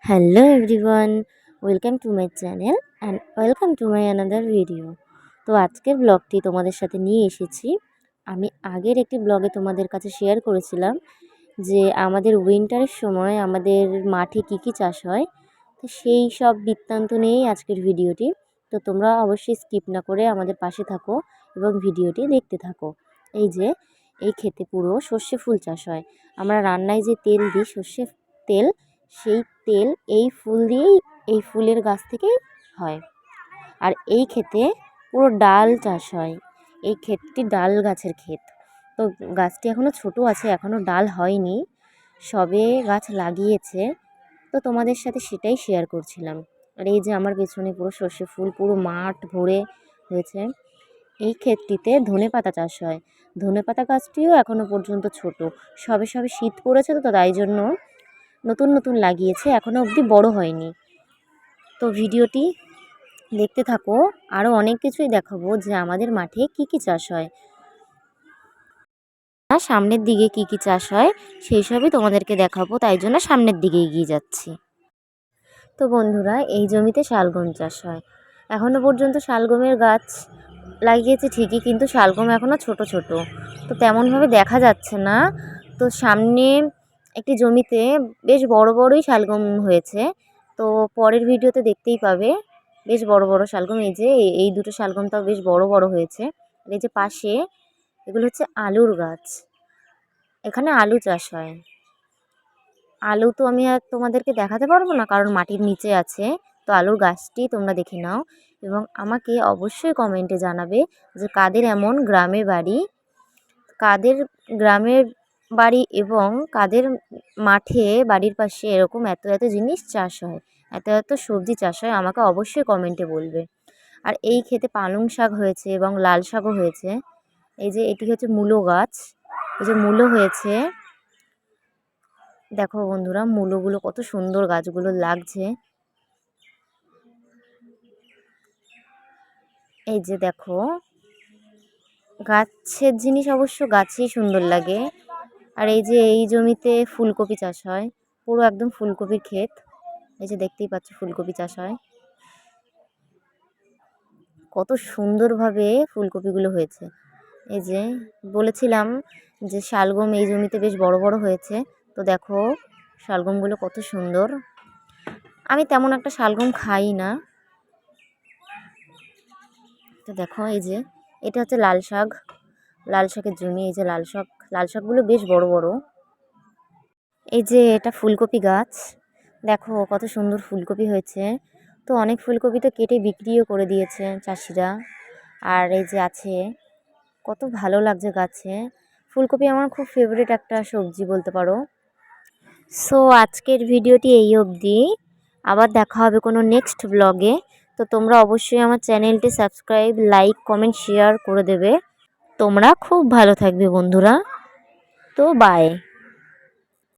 Hello everyone, welcome to my channel and welcome to my another video. তো আজকের ব্লগটি তোমাদের সাথে নিয়ে এসেছি। আমি আগের একটি ব্লগে তোমাদের কাছে শেয়ার করেছিলাম যে আমাদের উইন্টারের সময় আমাদের মাঠে কী চাষ হয়, তো সেই সব বৃত্তান্ত নিয়েই আজকের ভিডিওটি। তো তোমরা অবশ্যই স্কিপ না করে আমাদের পাশে থাকো এবং ভিডিওটি দেখতে থাকো। এই ক্ষেতে পুরো সর্ষে ফুল চাষ হয়। আমরা রান্নায় যে তেল দিই সর্ষের তেল, সেই তেল এই ফুল দিয়েই, এই ফুলের গাছ থেকেই হয়। আর এই ক্ষেতে পুরো ডাল চাষ হয়। এই ক্ষেতটি ডাল গাছের ক্ষেত। তো গাছটি এখনও ছোট আছে, এখনও ডাল হয়নি, সবে গাছ লাগিয়েছে। তো তোমাদের সাথে সেটাই শেয়ার করছিলাম। আর এই যে আমার পেছনে পুরো সর্ষে ফুল, পুরো মাঠ ভরে হয়েছে। এই ক্ষেতটিতে ধনেপাতা চাষ হয়। ধনেপাতা গাছটিও এখনও পর্যন্ত ছোট, সবে সবে শীত পড়েছে, তো তাই জন্য নতুন নতুন লাগিয়েছে, এখনও অবধি বড় হয়নি। তো ভিডিওটি দেখতে থাকো, আরও অনেক কিছুই দেখাবো যে আমাদের মাঠে কী চাষ হয়, সামনের দিকে কী চাষ হয় সেই সবই তোমাদেরকে দেখাবো, তাই জন্য সামনের দিকে এগিয়ে যাচ্ছি। তো বন্ধুরা, এই জমিতে শালগম চাষ হয়। এখনও পর্যন্ত শালগমের গাছ লাগিয়েছে ঠিকই, কিন্তু শালগম এখনও ছোট ছোট, তো তেমনভাবে দেখা যাচ্ছে না। তো সামনে একটি জমিতে বেশ বড় বড়ই শালগম হয়েছে, তো পরের ভিডিওতে দেখতেই পাবে বেশ বড় বড় শালগম। এই যে এই দুটো শালগমটাও বেশ বড় বড় হয়েছে। আর এই যে পাশে এগুলো হচ্ছে আলুর গাছ, এখানে আলু চাষ হয়। আলু তো আমি আর তোমাদেরকে দেখাতে পারবো না, কারণ মাটির নিচে আছে। তো আলুর গাছটি তোমরা দেখে নাও এবং আমাকে অবশ্যই কমেন্টে জানাবে যে কাদের এমন গ্রামে বাড়ি, কাদের গ্রামের বাড়ি এবং কাদের মাঠে বাড়ির পাশে এরকম এত এত জিনিস চাষ হয়, এত এত সবজি চাষ হয়, আমাকে অবশ্যই কমেন্টে বলবে। আর এই ক্ষেতে পালং শাক হয়েছে এবং লাল শাকও হয়েছে। এই যে এটি হচ্ছে মূলো গাছ, এই যে মূলো হয়েছে। দেখো বন্ধুরা, মূলোগুলো কত সুন্দর গাছগুলো লাগছে। এই যে দেখো, গাছের জিনিস অবশ্য গাছেই সুন্দর লাগে। আর এই যে এই জমিতে ফুলকপি চাষ হয়, পুরো একদম ফুলকপির ক্ষেত। এই যে দেখতেই পাচ্ছ ফুলকপি চাষ হয়, কত সুন্দরভাবে ফুলকপিগুলো হয়েছে। এই যে বলেছিলাম যে শালগম এই জমিতে বেশ বড় বড় হয়েছে, তো দেখো শালগমগুলো কত সুন্দর। আমি তেমন একটা শালগম খাই না। তো দেখো এই যে এটা হচ্ছে লাল শাক, লাল শাকের জমি। এই যে লাল শাকগুলো বেশ বড় বড়। এই যে এটা ফুলকপি গাছ, দেখো কত সুন্দর ফুলকপি হয়েছে। তো অনেক ফুলকপি তো কেটে বিক্রিও করে দিয়েছে চাষিরা। আর এই যে আছে, কত ভালো লাগছে গাছে। ফুলকপি আমার খুব ফেভারিট একটা সবজি বলতে পারো। সো আজকের ভিডিওটি এই অবধি, আবার দেখা হবে কোনো নেক্সট ব্লগে। তো তোমরা অবশ্যই আমার চ্যানেলটি সাবস্ক্রাইব, লাইক, কমেন্ট, শেয়ার করে দেবে। তোমরা খুব ভালো থাকবে বন্ধুরা। তো বাই।